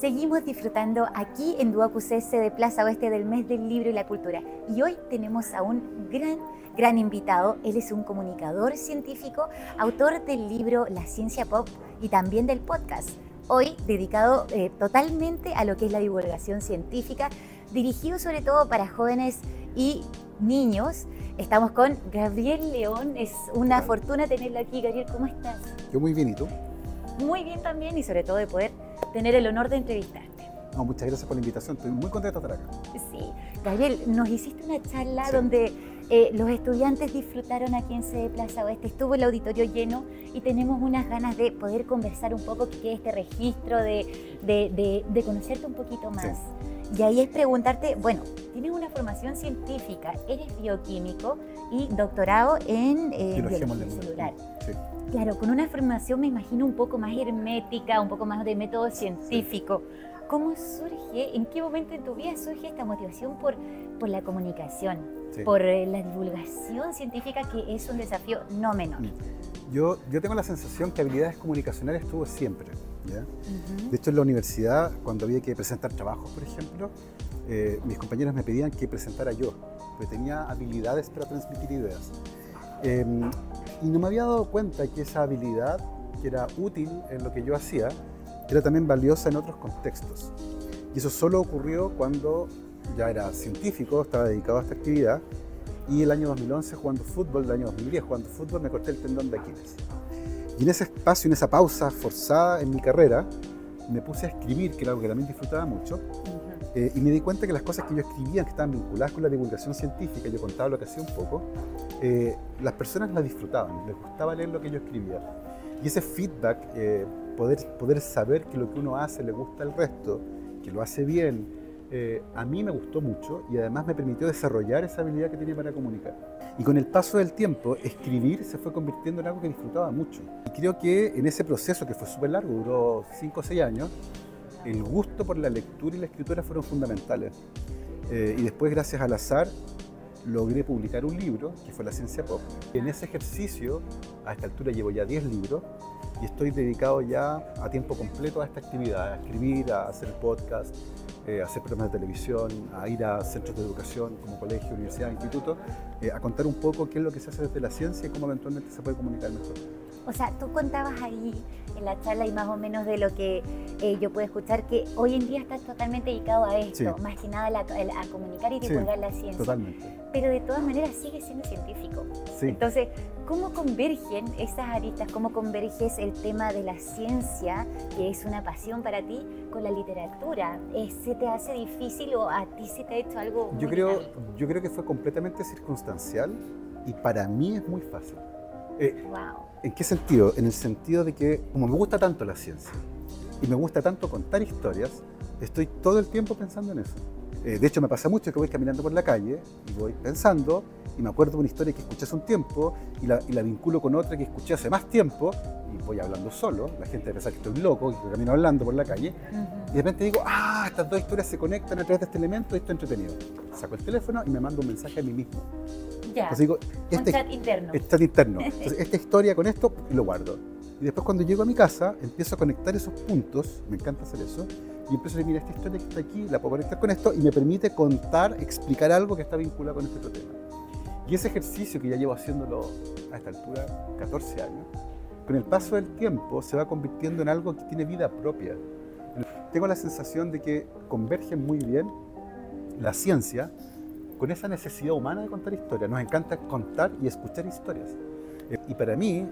Seguimos disfrutando aquí en Duoc UCS de Plaza Oeste del mes del libro y la cultura. Y hoy tenemos a un gran invitado. Él es un comunicador científico, autor del libro La Ciencia Pop y también del podcast. Hoy dedicado totalmente a lo que es la divulgación científica, dirigido sobre todo para jóvenes y niños. Estamos con Gabriel León. Es una fortuna tenerlo aquí. Gabriel, ¿cómo estás? Yo muy bien, ¿y tú? Muy bien también, y sobre todo de poder tener el honor de entrevistarte. No, muchas gracias por la invitación, estoy muy contento de estar acá. Sí, Gabriel, nos hiciste una charla donde los estudiantes disfrutaron aquí en sede Plaza Oeste, estuvo el auditorio lleno y tenemos unas ganas de poder conversar un poco, que quede este registro de conocerte un poquito más. Sí. Y ahí es preguntarte, bueno, tienes una formación científica, eres bioquímico y doctorado en biología celular. Sí. Claro, con una formación me imagino un poco más hermética, un poco más de método científico. Sí. ¿Cómo surge, en qué momento en tu vida surge esta motivación por la comunicación, por la divulgación científica, que es un desafío no menor? Yo tengo la sensación que habilidades comunicacionales tuve siempre, ¿ya? De hecho, en la universidad, cuando había que presentar trabajos, por ejemplo, mis compañeros me pedían que presentara yo, porque tenía habilidades para transmitir ideas. Y no me había dado cuenta que esa habilidad, que era útil en lo que yo hacía, era también valiosa en otros contextos. Y eso solo ocurrió cuando ya era científico, estaba dedicado a esta actividad, y el año 2011 jugando fútbol, el año 2010 jugando fútbol, me corté el tendón de Aquiles. Y en ese espacio, en esa pausa forzada en mi carrera, me puse a escribir, que era algo que también disfrutaba mucho, y me di cuenta que las cosas que yo escribía, que estaban vinculadas con la divulgación científica, yo contaba lo que hacía un poco, las personas las disfrutaban, les gustaba leer lo que yo escribía. Y ese feedback, poder saber que lo que uno hace le gusta al resto, que lo hace bien, a mí me gustó mucho y además me permitió desarrollar esa habilidad que tenía para comunicar. Y con el paso del tiempo, escribir se fue convirtiendo en algo que disfrutaba mucho. Y creo que en ese proceso, que fue súper largo, duró 5 o 6 años, el gusto por la lectura y la escritura fueron fundamentales. Y después, gracias al azar, logré publicar un libro, que fue La Ciencia Pop. En ese ejercicio, a esta altura llevo ya 10 libros, y estoy dedicado ya a tiempo completo a esta actividad, a escribir, a hacer podcast, a hacer programas de televisión, a ir a centros de educación como colegio, universidad, instituto, a contar un poco qué es lo que se hace desde la ciencia y cómo eventualmente se puede comunicar mejor. O sea, tú contabas ahí en la charla y más o menos de lo que yo puedo escuchar, que hoy en día estás totalmente dedicado a esto, más que nada a comunicar y divulgar la ciencia. Totalmente. Pero de todas maneras sigues siendo científico. Sí. Entonces, ¿cómo convergen esas aristas? ¿Cómo converges el tema de la ciencia, que es una pasión para ti, con la literatura? ¿Se te hace difícil o a ti se te ha hecho algo muy dinámico? Yo creo que fue completamente circunstancial y para mí es muy fácil. Wow. ¿En qué sentido? En el sentido de que, como me gusta tanto la ciencia y me gusta tanto contar historias, estoy todo el tiempo pensando en eso. De hecho, me pasa mucho que voy caminando por la calle y voy pensando y me acuerdo de una historia que escuché hace un tiempo y la vinculo con otra que escuché hace más tiempo y voy hablando solo. La gente debe pensar que estoy loco y que camino hablando por la calle. Y de repente digo, estas dos historias se conectan a través de este elemento y esto es entretenido. Saco el teléfono y me mando un mensaje a mí mismo. Ya, entonces digo, un chat interno. Chat interno. Entonces, esta historia con esto y lo guardo. Y después cuando llego a mi casa, empiezo a conectar esos puntos, me encanta hacer eso, y empiezo a decir, mira, esta historia que está aquí, la puedo conectar con esto, y me permite contar, explicar algo que está vinculado con este otro tema. Y ese ejercicio que ya llevo haciéndolo a esta altura, 14 años, con el paso del tiempo se va convirtiendo en algo que tiene vida propia. Tengo la sensación de que convergen muy bien la ciencia con esa necesidad humana de contar historias. Nos encanta contar y escuchar historias. Y para mí,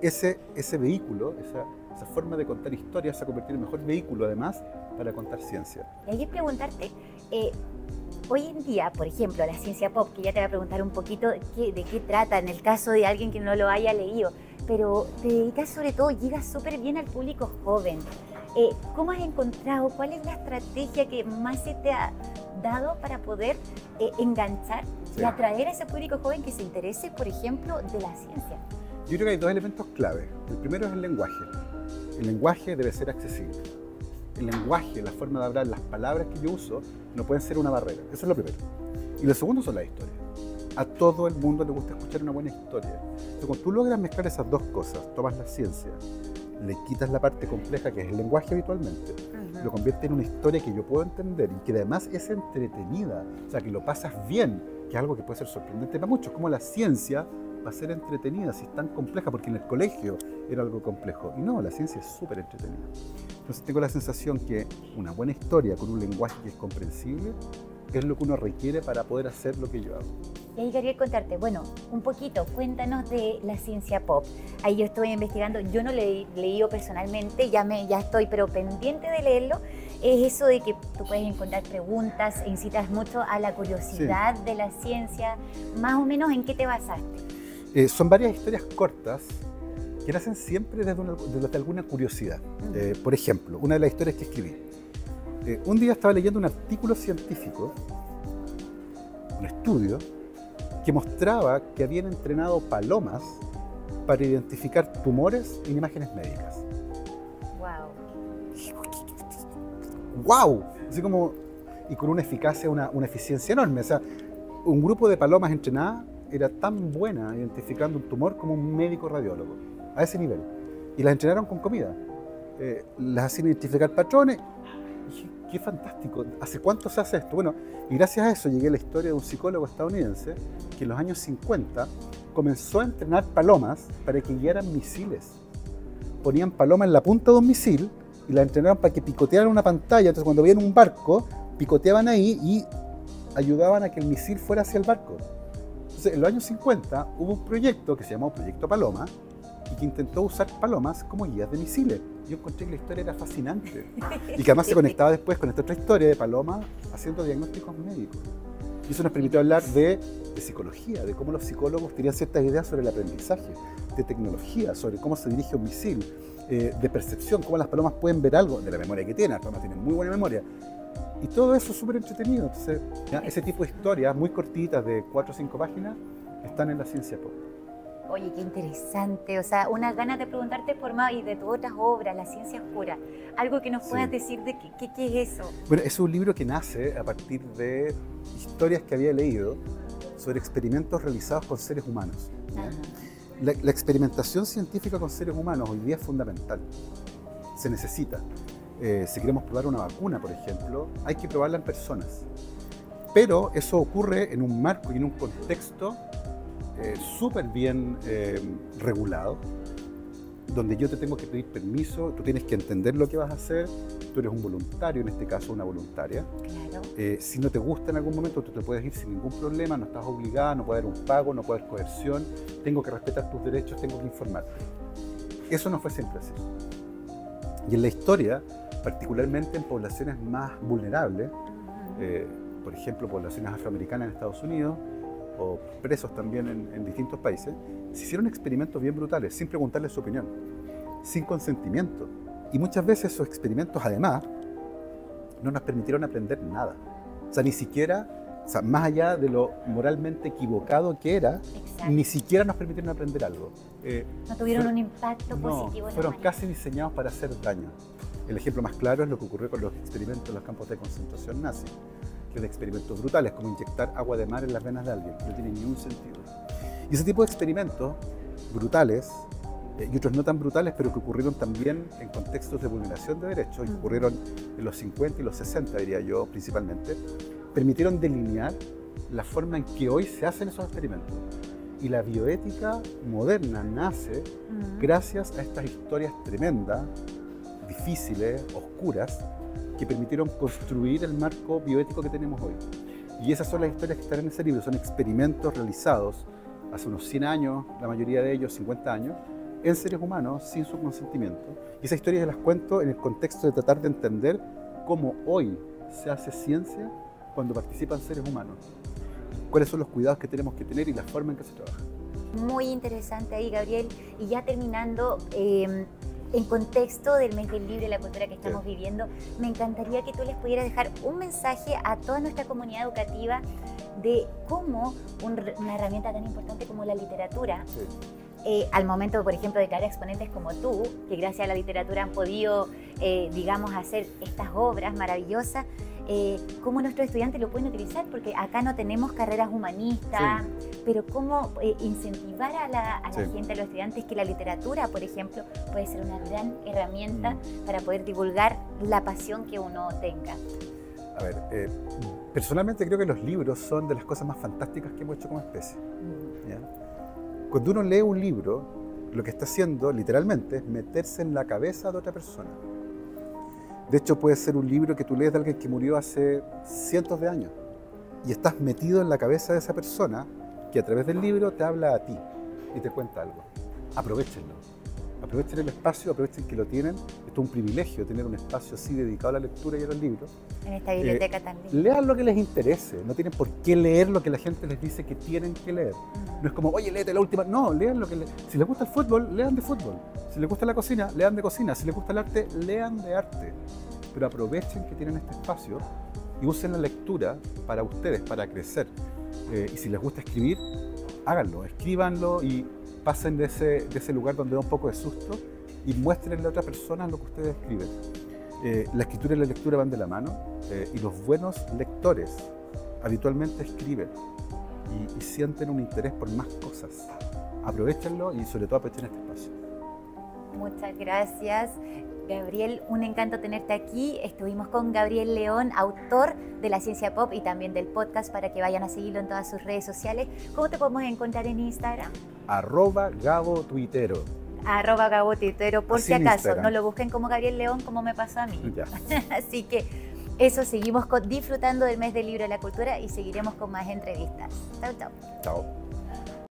ese vehículo, esa forma de contar historias se ha convertido en el mejor vehículo, además, para contar ciencia. Y ahí es preguntarte, hoy en día, por ejemplo, la ciencia pop, que ya te voy a preguntar un poquito de qué trata, en el caso de alguien que no lo haya leído, pero te dedicas sobre todo, llegas súper bien al público joven. ¿Cómo has encontrado, cuál es la estrategia que más se te ha dado para poder enganchar y atraer a ese público joven que se interese, por ejemplo, de la ciencia? Yo creo que hay dos elementos clave. El primero es el lenguaje. El lenguaje debe ser accesible. El lenguaje, la forma de hablar, las palabras que yo uso, no pueden ser una barrera. Eso es lo primero. Y lo segundo son las historias. A todo el mundo le gusta escuchar una buena historia. Entonces, cuando tú logras mezclar esas dos cosas, tomas la ciencia le quitas la parte compleja que es el lenguaje habitualmente, lo convierte en una historia que yo puedo entender y que además es entretenida, o sea, que lo pasas bien, que es algo que puede ser sorprendente para muchos, como la ciencia va a ser entretenida si es tan compleja, porque en el colegio era algo complejo, y no, la ciencia es súper entretenida. Entonces tengo la sensación que una buena historia con un lenguaje que es comprensible es lo que uno requiere para poder hacer lo que yo hago. Y ahí quería contarte, bueno, un poquito, cuéntanos de la ciencia pop. Ahí yo estoy investigando, yo no lo he leído personalmente, ya estoy pero pendiente de leerlo. Es eso de que tú puedes encontrar preguntas e incitas mucho a la curiosidad de la ciencia. Más o menos, ¿en qué te basaste? Son varias historias cortas que nacen siempre desde alguna curiosidad. Por ejemplo, una de las historias que escribí. Un día estaba leyendo un artículo científico, un estudio, que mostraba que habían entrenado palomas para identificar tumores en imágenes médicas. ¡Wow! Así como, y con una eficacia, una eficiencia enorme. O sea, un grupo de palomas entrenadas era tan buena identificando un tumor como un médico radiólogo, a ese nivel. Y las entrenaron con comida. Las hacían identificar patrones. Y dije, qué fantástico, ¿hace cuánto se hace esto? Bueno, y gracias a eso llegué a la historia de un psicólogo estadounidense que en los años 50 comenzó a entrenar palomas para que guiaran misiles. Ponían palomas en la punta de un misil y la entrenaron para que picotearan una pantalla. Entonces cuando veían un barco, picoteaban ahí y ayudaban a que el misil fuera hacia el barco. Entonces en los años 50 hubo un proyecto que se llamó Proyecto Paloma y que intentó usar palomas como guías de misiles. Yo encontré que la historia era fascinante y que además se conectaba después con esta otra historia de palomas haciendo diagnósticos médicos. Y eso nos permitió hablar de psicología, de cómo los psicólogos tenían ciertas ideas sobre el aprendizaje, de tecnología, sobre cómo se dirige un misil, de percepción, cómo las palomas pueden ver algo, de la memoria que tienen. Las palomas tienen muy buena memoria. Y todo eso es súper entretenido. Entonces, ese tipo de historias muy cortitas de 4 o 5 páginas están en la ciencia pop. Oye, qué interesante, o sea, unas ganas de preguntarte por más y de tus otras obras, La Ciencia Oscura, algo que nos puedas decir de qué es eso. Bueno, es un libro que nace a partir de historias que había leído sobre experimentos realizados con seres humanos. La experimentación científica con seres humanos hoy día es fundamental, se necesita. Si queremos probar una vacuna, por ejemplo, hay que probarla en personas, pero eso ocurre en un marco y en un contexto súper bien regulado, donde yo te tengo que pedir permiso, tú tienes que entender lo que vas a hacer, tú eres un voluntario, en este caso una voluntaria. Claro. Si no te gusta en algún momento, tú te puedes ir sin ningún problema, no estás obligada, no puede haber un pago, no puede haber coerción, tengo que respetar tus derechos, tengo que informarte. Eso no fue siempre así. Y en la historia, particularmente en poblaciones más vulnerables, por ejemplo, poblaciones afroamericanas en Estados Unidos, o presos también en distintos países, se hicieron experimentos bien brutales, sin preguntarles su opinión, sin consentimiento. Y muchas veces esos experimentos, además, no nos permitieron aprender nada. O sea, ni siquiera, o sea, más allá de lo moralmente equivocado que era, ni siquiera nos permitieron aprender algo. No tuvieron un impacto positivo. No, fueron casi diseñados para hacer daño. El ejemplo más claro es lo que ocurrió con los experimentos en los campos de concentración nazi. De experimentos brutales, como inyectar agua de mar en las venas de alguien, no tiene ningún sentido. Y ese tipo de experimentos brutales, y otros no tan brutales, pero que ocurrieron también en contextos de vulneración de derechos, y que ocurrieron en los 50 y los 60, diría yo, principalmente, permitieron delinear la forma en que hoy se hacen esos experimentos. Y la bioética moderna nace gracias a estas historias tremendas, difíciles, oscuras, que permitieron construir el marco bioético que tenemos hoy. Y esas son las historias que están en ese libro, son experimentos realizados hace unos 100 años, la mayoría de ellos 50 años, en seres humanos sin su consentimiento. Y esas historias las cuento en el contexto de tratar de entender cómo hoy se hace ciencia cuando participan seres humanos. Cuáles son los cuidados que tenemos que tener y la forma en que se trabaja. Muy interesante ahí, Gabriel. Y ya terminando, en contexto del mes del libro y la cultura que estamos viviendo, me encantaría que tú les pudieras dejar un mensaje a toda nuestra comunidad educativa de cómo una herramienta tan importante como la literatura al momento, por ejemplo, de traer exponentes como tú, que gracias a la literatura han podido, digamos, hacer estas obras maravillosas, cómo nuestros estudiantes lo pueden utilizar, porque acá no tenemos carreras humanistas, pero cómo incentivar a la gente, a los estudiantes, que la literatura, por ejemplo, puede ser una gran herramienta para poder divulgar la pasión que uno tenga. A ver, personalmente creo que los libros son de las cosas más fantásticas que hemos hecho como especie. ¿Ya? Cuando uno lee un libro, lo que está haciendo literalmente es meterse en la cabeza de otra persona. De hecho, puede ser un libro que tú lees de alguien que murió hace cientos de años y estás metido en la cabeza de esa persona que a través del libro te habla a ti y te cuenta algo. Aprovéchenlo. Aprovechen el espacio, aprovechen que lo tienen. Esto es un privilegio, tener un espacio así dedicado a la lectura y a los libros. En esta biblioteca también. Lean lo que les interese, no tienen por qué leer lo que la gente les dice que tienen que leer. No es como, oye, léete la última. No, lean lo que si les gusta el fútbol, lean de fútbol. Si les gusta la cocina, lean de cocina. Si les gusta el arte, lean de arte. Pero aprovechen que tienen este espacio y usen la lectura para ustedes, para crecer. Y si les gusta escribir, háganlo, escríbanlo y pasen de ese lugar donde da un poco de susto y muéstrenle a otras personas lo que ustedes escriben. La escritura y la lectura van de la mano y los buenos lectores habitualmente escriben y sienten un interés por más cosas. Aprovechenlo y sobre todo aprovechen este espacio. Muchas gracias, Gabriel. Un encanto tenerte aquí. Estuvimos con Gabriel León, autor de La Ciencia Pop y también del podcast, para que vayan a seguirlo en todas sus redes sociales. ¿Cómo te podemos encontrar en Instagram? @GaboTuitero. @GaboTuitero, por Así si acaso. Instagram. No lo busquen como Gabriel León, como me pasó a mí. Ya. Así que eso, seguimos disfrutando del mes del libro de la cultura y seguiremos con más entrevistas. Chao, chao. Chao.